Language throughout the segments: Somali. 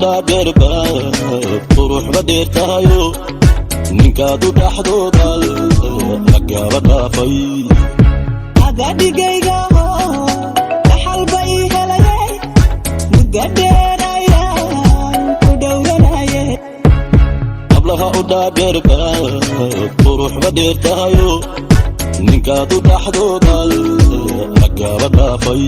udaadeerba qurux badeertahayo ninkaad u dhaxdooda lagaaba dhaafay agadigayga dhaxal bay helayay mugadheerayaan ku dhowranaye hablaha udaadeerba qurux badeertahayo ninkaad u dhaxdooda lagaaba dhaafay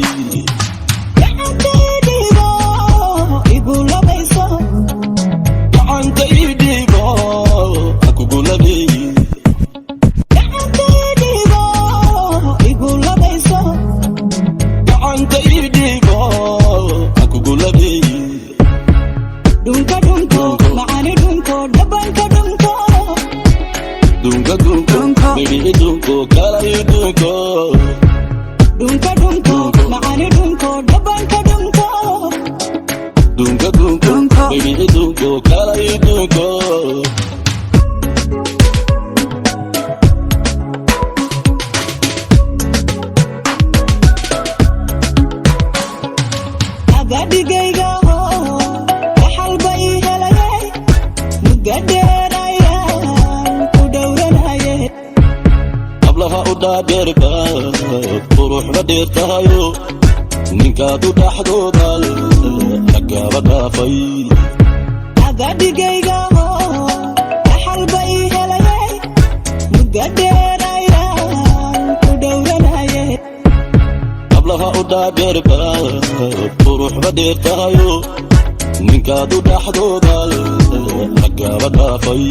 Baby, dunko, kala dunko. Dunka dunko, maani dunko, dabanka dunko. Dunka dunko, baby, dunko, kala dunko. Agadigayga dhaxal bay helayay mugadheerayaan ku dhowranaye hablaha udaadeerba qurux badeertahayo ninkaad u dhaxdooda lagaaba dhaafay agadigayga dhaxal bay helayay mugadheerayaan ku dhowranaye hablaha udaadeerba qurux badeertahayo ninkaad u dhaxdooda lagaaba dhaafay